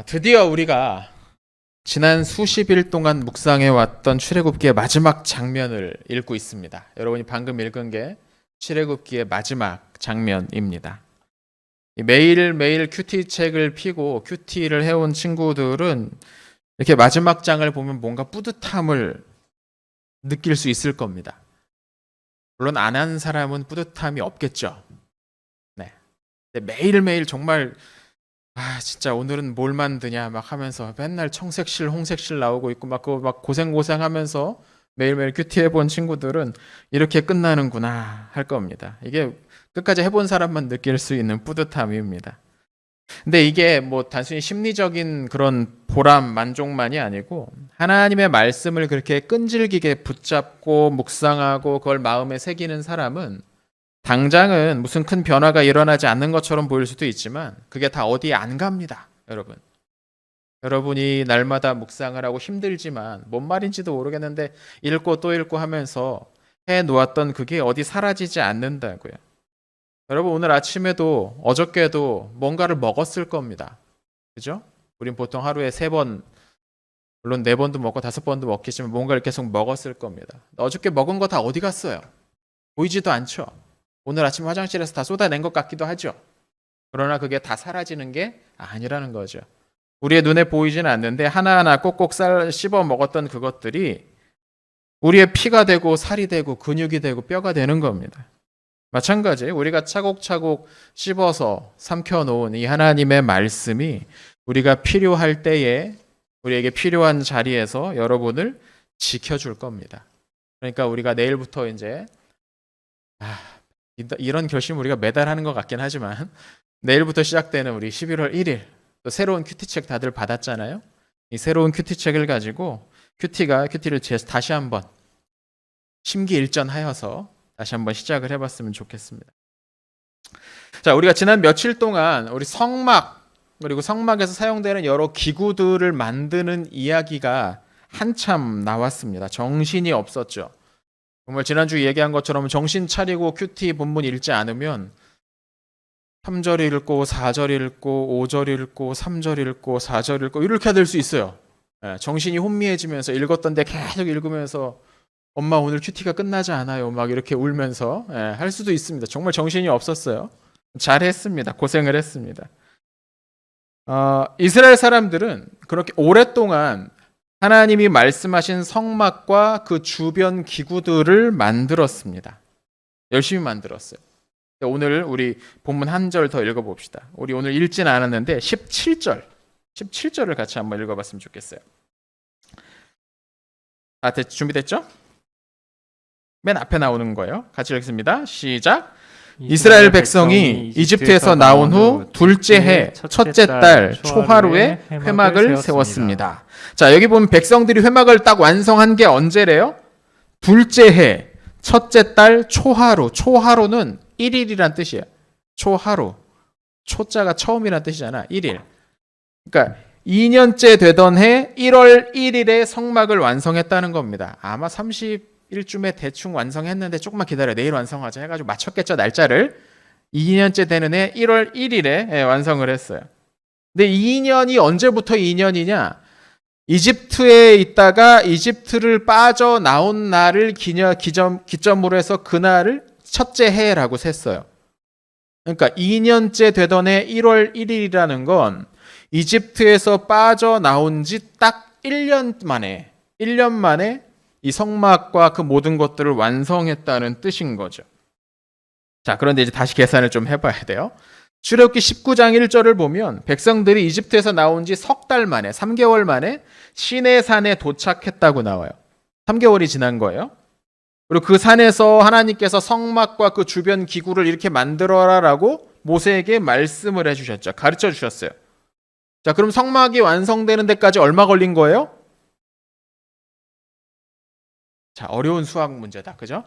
드디어 우리가 지난 수십 일 동안 묵상해 왔던 출애굽기의 마지막 장면을 읽고 있습니다. 여러분이 방금 읽은 게 출애굽기의 마지막 장면입니다. 매일매일 큐티 책을 피고 큐티를 해온 친구들은 이렇게 마지막 장을 보면 뭔가 뿌듯함을 느낄 수 있을 겁니다. 물론 안 한 사람은 뿌듯함이 없겠죠. 네. 근데 매일매일 정말 진짜 오늘은 뭘 만드냐 막 하면서 맨날 청색실, 홍색실 나오고 있고 막 그거 막 고생 하면서 매일매일 큐티 해본 친구들은 이렇게 끝나는구나 할 겁니다. 이게 끝까지 해본 사람만 느낄 수 있는 뿌듯함입니다. 근데 이게 뭐 단순히 심리적인 그런 보람, 만족만이 아니고 하나님의 말씀을 그렇게 끈질기게 붙잡고 묵상하고 그걸 마음에 새기는 사람은 당장은 무슨 큰 변화가 일어나지 않는 것처럼 보일 수도 있지만 그게 다 어디에 안 갑니다. 여러분. 여러분이 날마다 묵상을 하고 힘들지만 뭔 말인지도 모르겠는데 읽고 또 읽고 하면서 해 놓았던 그게 어디 사라지지 않는다고요. 여러분 오늘 아침에도 어저께도 뭔가를 먹었을 겁니다. 그죠? 우린 보통 하루에 3번, 물론 4번도 먹고 5번도 먹겠지만 뭔가를 계속 먹었을 겁니다. 어저께 먹은 거 다 어디 갔어요? 보이지도 않죠? 오늘 아침 화장실에서 다 쏟아낸 것 같기도 하죠. 그러나 그게 다 사라지는 게 아니라는 거죠. 우리의 눈에 보이지는 않는데 하나하나 꼭꼭 씹어 먹었던 그것들이 우리의 피가 되고 살이 되고 근육이 되고 뼈가 되는 겁니다. 마찬가지 우리가 차곡차곡 씹어서 삼켜놓은 이 하나님의 말씀이 우리가 필요할 때에 우리에게 필요한 자리에서 여러분을 지켜줄 겁니다. 그러니까 우리가 내일부터 이제 이런 결심 우리가 매달 하는 것 같긴 하지만 내일부터 시작되는 우리 11월 1일 또 새로운 큐티책 다들 받았잖아요. 이 새로운 큐티책을 가지고 큐티를 다시 한번 심기일전하여서 다시 한번 시작을 해봤으면 좋겠습니다. 자, 우리가 지난 며칠 동안 우리 성막 그리고 성막에서 사용되는 여러 기구들을 만드는 이야기가 한참 나왔습니다. 정신이 없었죠. 정말 지난주 얘기한 것처럼 정신 차리고 큐티 본문 읽지 않으면 3절 읽고 4절 읽고 5절 읽고 3절 읽고 4절 읽고 이렇게 될 수 있어요. 정신이 혼미해지면서 읽었던데 계속 읽으면서 엄마 오늘 큐티가 끝나지 않아요. 막 이렇게 울면서 할 수도 있습니다. 정말 정신이 없었어요. 잘했습니다. 고생을 했습니다. 이스라엘 사람들은 그렇게 오랫동안 하나님이 말씀하신 성막과 그 주변 기구들을 만들었습니다. 열심히 만들었어요. 오늘 우리 본문 한 절 더 읽어봅시다. 우리 오늘 읽진 않았는데 17절을 같이 한번 읽어봤으면 좋겠어요. 준비됐죠? 맨 앞에 나오는 거예요. 같이 읽습니다. 시작. 이스라엘 백성이 이집트에서 나온 후 둘째 해 첫째 달 초하루에 회막을 세웠습니다. 자, 여기 보면 백성들이 회막을 딱 완성한 게 언제래요? 둘째 해 첫째 달 초하루. 초하루는 1일이란 뜻이에요. 초하루. 초자가 처음이란 뜻이잖아. 1일. 그러니까 2년째 되던 해 1월 1일에 성막을 완성했다는 겁니다. 아마 30일쯤에 대충 완성했는데 조금만 기다려. 내일 완성하자 해가지고 맞췄겠죠. 날짜를. 2년째 되는 해 1월 1일에 완성을 했어요. 근데 2년이 언제부터 2년이냐? 이집트에 있다가 이집트를 빠져나온 날을 기점으로 해서 그날을 첫째 해라고 셌어요. 그러니까 2년째 되던 해 1월 1일이라는 건 이집트에서 빠져나온 지 딱 1년 만에 이 성막과 그 모든 것들을 완성했다는 뜻인 거죠. 자, 그런데 이제 다시 계산을 좀 해봐야 돼요. 출애굽기 19장 1절을 보면 백성들이 이집트에서 나온 지 석 달 만에 3개월 만에 시내산에 도착했다고 나와요. 3개월이 지난 거예요. 그리고 그 산에서 하나님께서 성막과 그 주변 기구를 이렇게 만들어라라고 모세에게 말씀을 해주셨죠. 가르쳐 주셨어요. 자, 그럼 성막이 완성되는 데까지 얼마 걸린 거예요? 자, 어려운 수학 문제다. 그죠?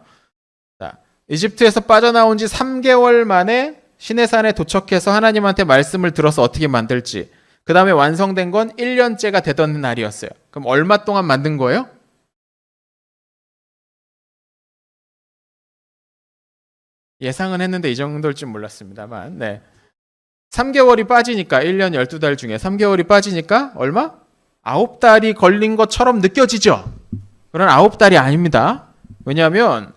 자, 이집트에서 빠져나온 지 3개월 만에 시내산에 도착해서 하나님한테 말씀을 들어서 어떻게 만들지. 그 다음에 완성된 건 1년째가 되던 날이었어요. 그럼 얼마 동안 만든 거예요? 예상은 했는데 이 정도일 줄 몰랐습니다만, 네. 3개월이 빠지니까 1년 12달 중에 3개월이 빠지니까 얼마? 9달이 걸린 것처럼 느껴지죠. 그런 9달이 아닙니다. 왜냐하면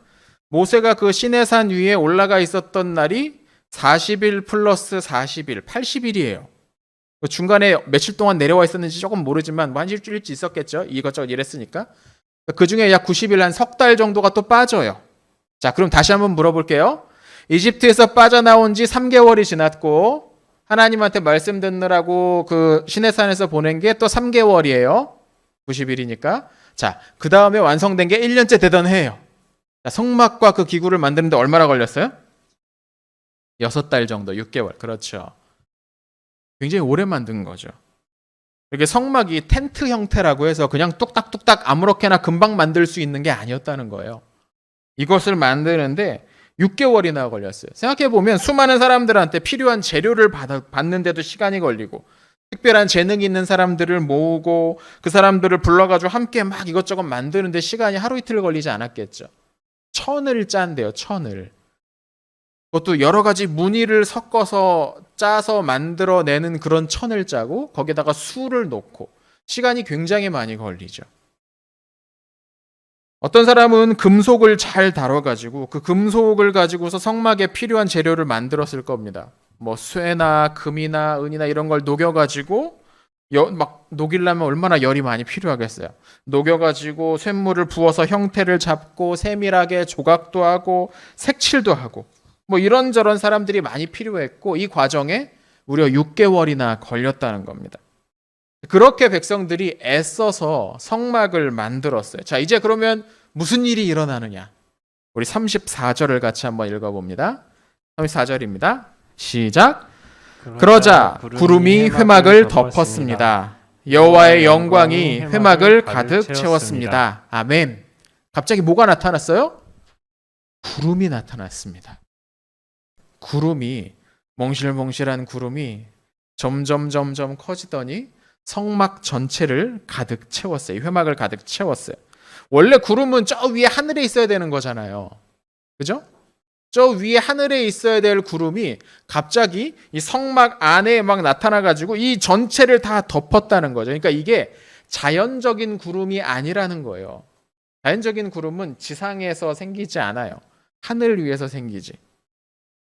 모세가 그 시내산 위에 올라가 있었던 날이 40일 플러스 40일, 80일이에요. 중간에 며칠 동안 내려와 있었는지 조금 모르지만 뭐 한 일주일치 있었겠죠. 이것저것 일했으니까. 그 중에 약 90일, 한 석 달 정도가 또 빠져요. 자, 그럼 다시 한번 물어볼게요. 이집트에서 빠져나온 지 3개월이 지났고 하나님한테 말씀 듣느라고 그 시내산에서 보낸 게 또 3개월이에요. 90일이니까. 자, 그 다음에 완성된 게 1년째 되던 해예요. 자, 성막과 그 기구를 만드는데 얼마나 걸렸어요? 6달 정도, 6개월. 그렇죠. 굉장히 오래 만든 거죠. 이렇게 성막이 텐트 형태라고 해서 그냥 뚝딱뚝딱 아무렇게나 금방 만들 수 있는 게 아니었다는 거예요. 이것을 만드는데 6개월이나 걸렸어요. 생각해보면 수많은 사람들한테 필요한 재료를 받는데도 시간이 걸리고 특별한 재능이 있는 사람들을 모으고 그 사람들을 불러가지고 함께 막 이것저것 만드는데 시간이 하루 이틀 걸리지 않았겠죠. 천을 짠대요. 천을. 그것도 여러 가지 무늬를 섞어서 짜서 만들어내는 그런 천을 짜고 거기다가 수를 놓고 시간이 굉장히 많이 걸리죠. 어떤 사람은 금속을 잘 다뤄가지고 그 금속을 가지고서 성막에 필요한 재료를 만들었을 겁니다. 뭐 쇠나 금이나 은이나 이런 걸 녹여가지고 막 녹이려면 얼마나 열이 많이 필요하겠어요. 녹여가지고 쇳물을 부어서 형태를 잡고 세밀하게 조각도 하고 색칠도 하고 뭐 이런저런 사람들이 많이 필요했고 이 과정에 무려 6개월이나 걸렸다는 겁니다. 그렇게 백성들이 애써서 성막을 만들었어요. 자, 이제 그러면 무슨 일이 일어나느냐? 우리 34절을 같이 한번 읽어봅니다. 34절입니다. 시작. 그러자 구름이 회막을 덮었습니다. 여호와의 영광이 회막을 가득 채웠습니다. 아멘. 갑자기 뭐가 나타났어요? 구름이 나타났습니다. 구름이 몽실몽실한 구름이 점점 커지더니 성막 전체를 가득 채웠어요. 회막을 가득 채웠어요. 원래 구름은 저 위에 하늘에 있어야 되는 거잖아요. 그죠? 저 위에 하늘에 있어야 될 구름이 갑자기 이 성막 안에 막 나타나가지고 이 전체를 다 덮었다는 거죠. 그러니까 이게 자연적인 구름이 아니라는 거예요. 자연적인 구름은 지상에서 생기지 않아요. 하늘 위에서 생기지.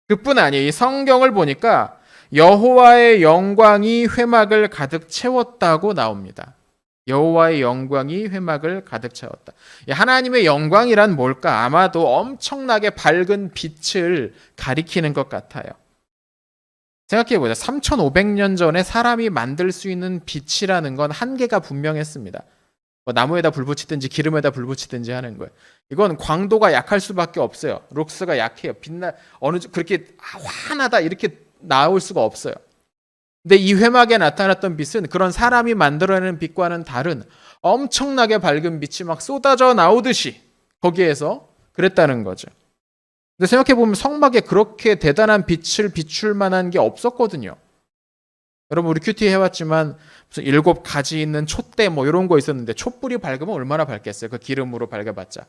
그뿐 아니에요. 이 성경을 보니까 여호와의 영광이 회막을 가득 채웠다고 나옵니다. 여호와의 영광이 회막을 가득 채웠다. 하나님의 영광이란 뭘까? 아마도 엄청나게 밝은 빛을 가리키는 것 같아요. 생각해보자. 3500년 전에 사람이 만들 수 있는 빛이라는 건 한계가 분명했습니다. 뭐 나무에다 불 붙이든지 기름에다 불 붙이든지 하는 거예요. 이건 광도가 약할 수밖에 없어요. 룩스가 약해요. 그렇게 환하다 이렇게 나올 수가 없어요. 근데 이 회막에 나타났던 빛은 그런 사람이 만들어내는 빛과는 다른 엄청나게 밝은 빛이 막 쏟아져 나오듯이 거기에서 그랬다는 거죠. 근데 생각해보면 성막에 그렇게 대단한 빛을 비출 만한 게 없었거든요. 여러분 우리 큐티 해왔지만 무슨 7가지 있는 촛대 뭐 이런 거 있었는데 촛불이 밝으면 얼마나 밝겠어요. 그 기름으로 밝아봤자.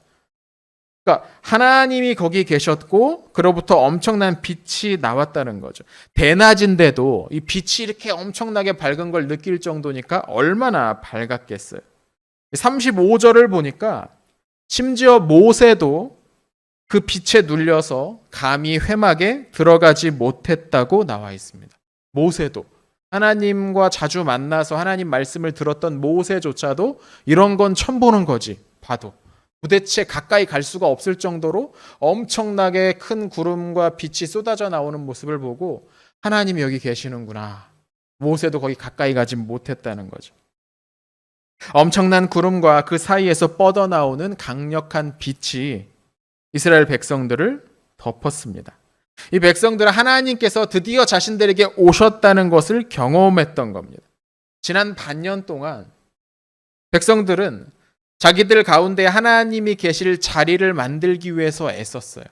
그러니까 하나님이 거기 계셨고 그로부터 엄청난 빛이 나왔다는 거죠. 대낮인데도 이 빛이 이렇게 엄청나게 밝은 걸 느낄 정도니까 얼마나 밝았겠어요. 35절을 보니까 심지어 모세도 그 빛에 눌려서 감히 회막에 들어가지 못했다고 나와 있습니다. 모세도. 하나님과 자주 만나서 하나님 말씀을 들었던 모세조차도 이런 건 처음 보는 거지. 봐도. 도대체 가까이 갈 수가 없을 정도로 엄청나게 큰 구름과 빛이 쏟아져 나오는 모습을 보고 하나님이 여기 계시는구나. 모세도 거기 가까이 가지 못했다는 거죠. 엄청난 구름과 그 사이에서 뻗어나오는 강력한 빛이 이스라엘 백성들을 덮었습니다. 이 백성들은 하나님께서 드디어 자신들에게 오셨다는 것을 경험했던 겁니다. 지난 반년 동안 백성들은 자기들 가운데 하나님이 계실 자리를 만들기 위해서 애썼어요.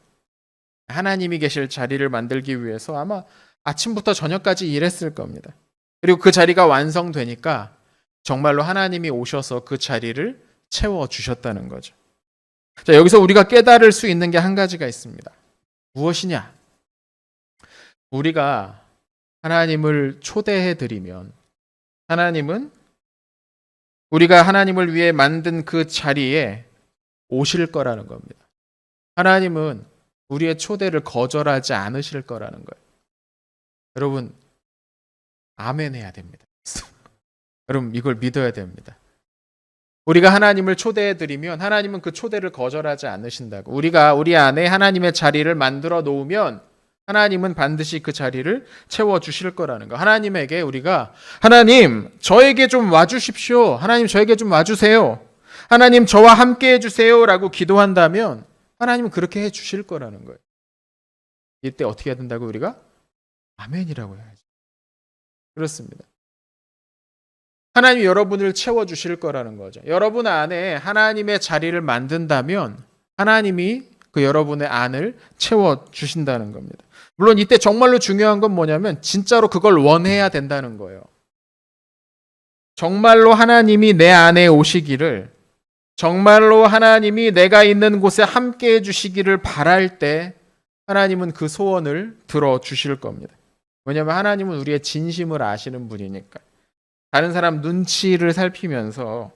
하나님이 계실 자리를 만들기 위해서 아마 아침부터 저녁까지 일했을 겁니다. 그리고 그 자리가 완성되니까 정말로 하나님이 오셔서 그 자리를 채워주셨다는 거죠. 자, 여기서 우리가 깨달을 수 있는 게 한 가지가 있습니다. 무엇이냐? 우리가 하나님을 초대해 드리면 하나님은 우리가 하나님을 위해 만든 그 자리에 오실 거라는 겁니다. 하나님은 우리의 초대를 거절하지 않으실 거라는 거예요. 여러분, 아멘 해야 됩니다. 여러분, 이걸 믿어야 됩니다. 우리가 하나님을 초대해 드리면 하나님은 그 초대를 거절하지 않으신다고. 우리가 우리 안에 하나님의 자리를 만들어 놓으면 하나님은 반드시 그 자리를 채워 주실 거라는 거. 하나님에게 우리가 하나님 저에게 좀 와주십시오. 하나님 저에게 좀 와주세요. 하나님 저와 함께 해주세요라고 기도한다면 하나님은 그렇게 해 주실 거라는 거예요. 이때 어떻게 해야 된다고 우리가? 아멘이라고 해야죠. 그렇습니다. 하나님이 여러분을 채워주실 거라는 거죠. 여러분 안에 하나님의 자리를 만든다면 하나님이 그 여러분의 안을 채워주신다는 겁니다. 물론 이때 정말로 중요한 건 뭐냐면 진짜로 그걸 원해야 된다는 거예요. 정말로 하나님이 내 안에 오시기를, 정말로 하나님이 내가 있는 곳에 함께 해주시기를 바랄 때 하나님은 그 소원을 들어주실 겁니다. 왜냐하면 하나님은 우리의 진심을 아시는 분이니까. 다른 사람 눈치를 살피면서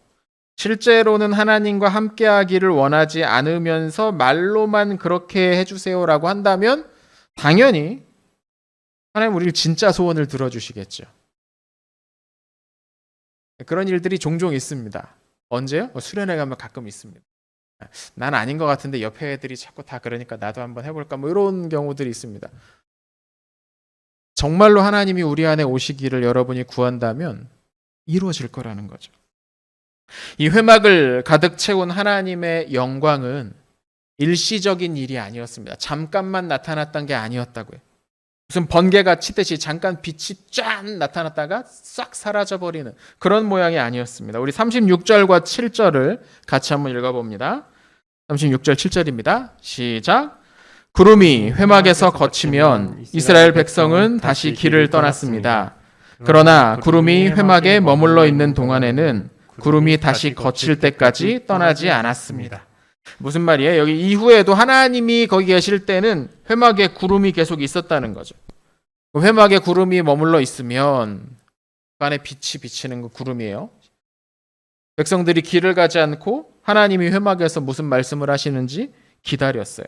실제로는 하나님과 함께 하기를 원하지 않으면서 말로만 그렇게 해주세요라고 한다면 당연히 하나님 우리 진짜 소원을 들어주시겠죠. 그런 일들이 종종 있습니다. 언제요? 수련회 가면 가끔 있습니다. 난 아닌 것 같은데 옆에 애들이 자꾸 다 그러니까 나도 한번 해볼까 뭐 이런 경우들이 있습니다. 정말로 하나님이 우리 안에 오시기를 여러분이 구한다면 이루어질 거라는 거죠. 이 회막을 가득 채운 하나님의 영광은 일시적인 일이 아니었습니다. 잠깐만 나타났던 게 아니었다고요. 무슨 번개가 치듯이 잠깐 빛이 쫙 나타났다가 싹 사라져버리는 그런 모양이 아니었습니다. 우리 36절과 7절을 같이 한번 읽어봅니다. 36절 7절입니다. 시작. 구름이 회막에서 거치면 이스라엘 백성은 다시 길을 떠났습니다. 그러나 구름이 회막에 머물러 있는 동안에는 구름이 다시 거칠 때까지 떠나지 않았습니다. 무슨 말이에요? 여기 이후에도 하나님이 거기 계실 때는 회막에 구름이 계속 있었다는 거죠. 회막에 구름이 머물러 있으면 그 안에 빛이 비치는 그 구름이에요. 백성들이 길을 가지 않고 하나님이 회막에서 무슨 말씀을 하시는지 기다렸어요.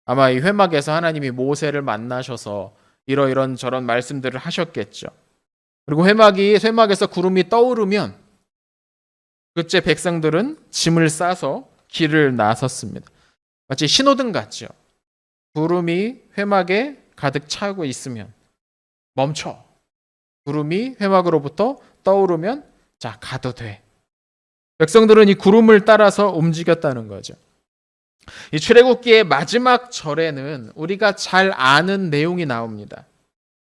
아마 이 회막에서 하나님이 모세를 만나셔서 이러이런 저런 말씀들을 하셨겠죠. 그리고 회막에서 구름이 떠오르면 그때 백성들은 짐을 싸서 길을 나섰습니다. 마치 신호등 같죠. 구름이 회막에 가득 차고 있으면 멈춰. 구름이 회막으로부터 떠오르면 자 가도 돼. 백성들은 이 구름을 따라서 움직였다는 거죠. 이 출애굽기의 마지막 절에는 우리가 잘 아는 내용이 나옵니다.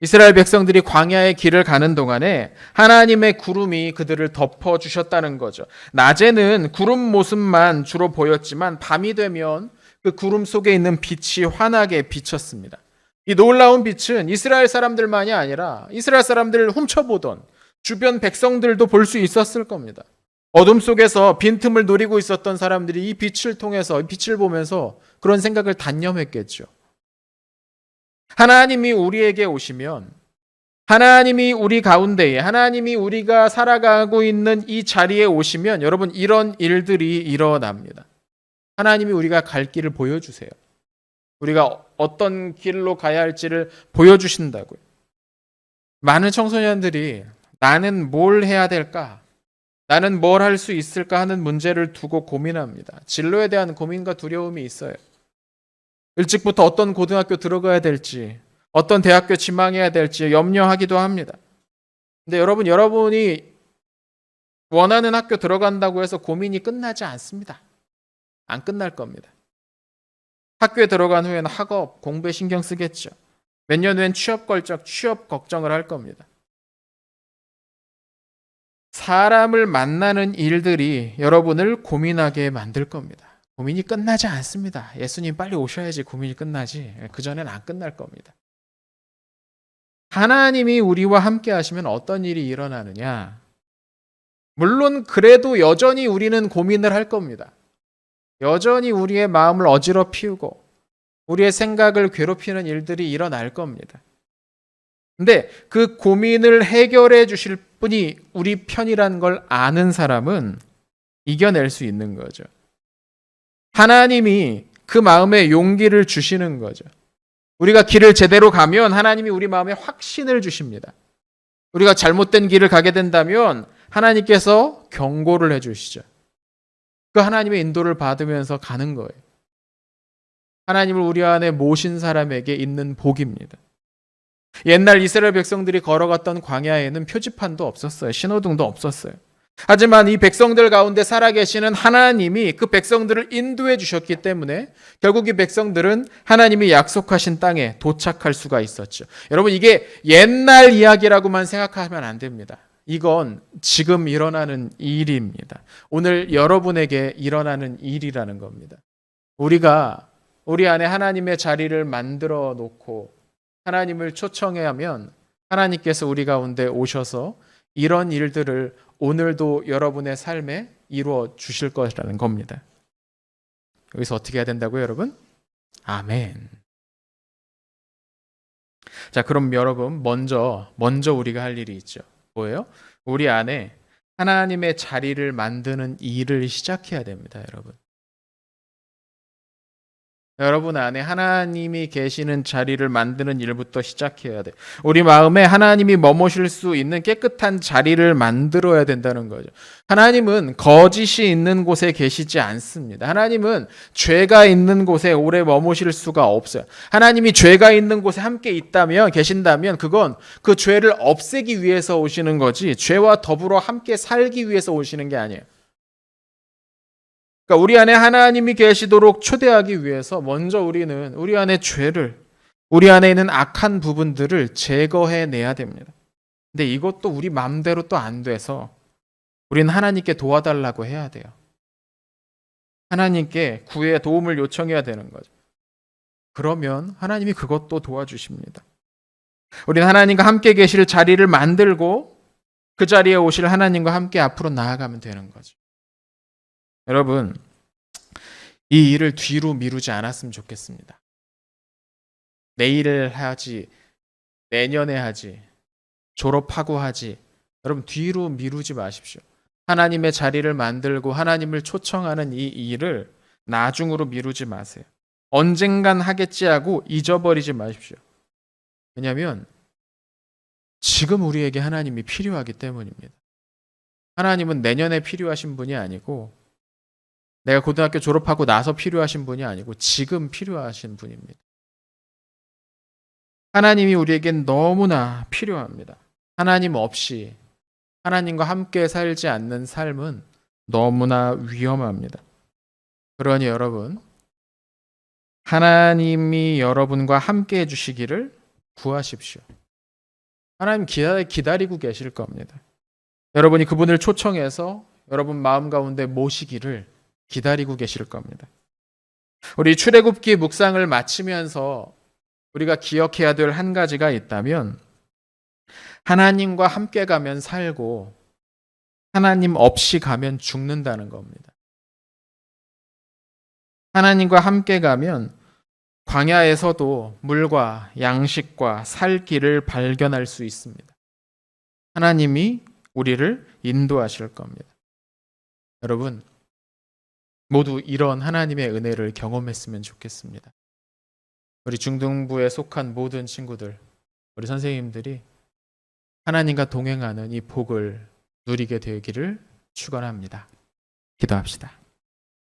이스라엘 백성들이 광야의 길을 가는 동안에 하나님의 구름이 그들을 덮어주셨다는 거죠. 낮에는 구름 모습만 주로 보였지만 밤이 되면 그 구름 속에 있는 빛이 환하게 비쳤습니다. 이 놀라운 빛은 이스라엘 사람들만이 아니라 이스라엘 사람들을 훔쳐보던 주변 백성들도 볼 수 있었을 겁니다. 어둠 속에서 빈틈을 노리고 있었던 사람들이 이 빛을 통해서 빛을 보면서 그런 생각을 단념했겠죠. 하나님이 우리에게 오시면 하나님이 우리 가운데에 하나님이 우리가 살아가고 있는 이 자리에 오시면 여러분 이런 일들이 일어납니다. 하나님이 우리가 갈 길을 보여주세요. 우리가 어떤 길로 가야 할지를 보여주신다고요. 많은 청소년들이 나는 뭘 해야 될까? 나는 뭘 할 수 있을까 하는 문제를 두고 고민합니다. 진로에 대한 고민과 두려움이 있어요. 일찍부터 어떤 고등학교 들어가야 될지, 어떤 대학교 지망해야 될지 염려하기도 합니다. 근데 여러분이 원하는 학교 들어간다고 해서 고민이 끝나지 않습니다. 안 끝날 겁니다. 학교에 들어간 후에는 학업, 공부에 신경 쓰겠죠. 몇 년 후엔 취업 걱정을 할 겁니다. 사람을 만나는 일들이 여러분을 고민하게 만들 겁니다. 고민이 끝나지 않습니다. 예수님 빨리 오셔야지 고민이 끝나지. 그전엔 안 끝날 겁니다. 하나님이 우리와 함께 하시면 어떤 일이 일어나느냐? 물론 그래도 여전히 우리는 고민을 할 겁니다. 여전히 우리의 마음을 어지럽히고 우리의 생각을 괴롭히는 일들이 일어날 겁니다. 근데 그 고민을 해결해 주실 분이 우리 편이라는 걸 아는 사람은 이겨낼 수 있는 거죠. 하나님이 그 마음에 용기를 주시는 거죠. 우리가 길을 제대로 가면 하나님이 우리 마음에 확신을 주십니다. 우리가 잘못된 길을 가게 된다면 하나님께서 경고를 해주시죠. 그 하나님의 인도를 받으면서 가는 거예요. 하나님을 우리 안에 모신 사람에게 있는 복입니다. 옛날 이스라엘 백성들이 걸어갔던 광야에는 표지판도 없었어요. 신호등도 없었어요. 하지만 이 백성들 가운데 살아계시는 하나님이 그 백성들을 인도해 주셨기 때문에 결국 이 백성들은 하나님이 약속하신 땅에 도착할 수가 있었죠. 여러분, 이게 옛날 이야기라고만 생각하면 안 됩니다. 이건 지금 일어나는 일입니다. 오늘 여러분에게 일어나는 일이라는 겁니다. 우리가 우리 안에 하나님의 자리를 만들어 놓고 하나님을 초청해야 하면 하나님께서 우리 가운데 오셔서 이런 일들을 오늘도 여러분의 삶에 이루어 주실 것이라는 겁니다. 여기서 어떻게 해야 된다고요, 여러분? 아멘. 자, 그럼 여러분 먼저 우리가 할 일이 있죠. 뭐예요? 우리 안에 하나님의 자리를 만드는 일을 시작해야 됩니다, 여러분. 여러분 안에 하나님이 계시는 자리를 만드는 일부터 시작해야 돼. 우리 마음에 하나님이 머무실 수 있는 깨끗한 자리를 만들어야 된다는 거죠. 하나님은 거짓이 있는 곳에 계시지 않습니다. 하나님은 죄가 있는 곳에 오래 머무실 수가 없어요. 하나님이 죄가 있는 곳에 함께 계신다면 그건 그 죄를 없애기 위해서 오시는 거지 죄와 더불어 함께 살기 위해서 오시는 게 아니에요. 그러니까 우리 안에 하나님이 계시도록 초대하기 위해서 먼저 우리는 우리 안에 죄를, 우리 안에 있는 악한 부분들을 제거해내야 됩니다. 근데 이것도 우리 마음대로 또 안 돼서 우리는 하나님께 도와달라고 해야 돼요. 하나님께 구의 도움을 요청해야 되는 거죠. 그러면 하나님이 그것도 도와주십니다. 우리는 하나님과 함께 계실 자리를 만들고 그 자리에 오실 하나님과 함께 앞으로 나아가면 되는 거죠. 여러분, 이 일을 뒤로 미루지 않았으면 좋겠습니다. 내일 하지, 내년에 하지, 졸업하고 하지. 여러분, 뒤로 미루지 마십시오. 하나님의 자리를 만들고 하나님을 초청하는 이 일을 나중으로 미루지 마세요. 언젠간 하겠지 하고 잊어버리지 마십시오. 왜냐하면 지금 우리에게 하나님이 필요하기 때문입니다. 하나님은 내년에 필요하신 분이 아니고 내가 고등학교 졸업하고 나서 필요하신 분이 아니고 지금 필요하신 분입니다. 하나님이 우리에겐 너무나 필요합니다. 하나님 없이 하나님과 함께 살지 않는 삶은 너무나 위험합니다. 그러니 여러분, 하나님이 여러분과 함께 해주시기를 구하십시오. 하나님 기다리고 계실 겁니다. 여러분이 그분을 초청해서 여러분 마음 가운데 모시기를 기다리고 계실 겁니다. 우리 출애굽기 묵상을 마치면서 우리가 기억해야 될 한 가지가 있다면 하나님과 함께 가면 살고 하나님 없이 가면 죽는다는 겁니다. 하나님과 함께 가면 광야에서도 물과 양식과 살 길을 발견할 수 있습니다. 하나님이 우리를 인도하실 겁니다. 여러분, 모두 이런 하나님의 은혜를 경험했으면 좋겠습니다. 우리 중등부에 속한 모든 친구들, 우리 선생님들이 하나님과 동행하는 이 복을 누리게 되기를 축원합니다. 기도합시다.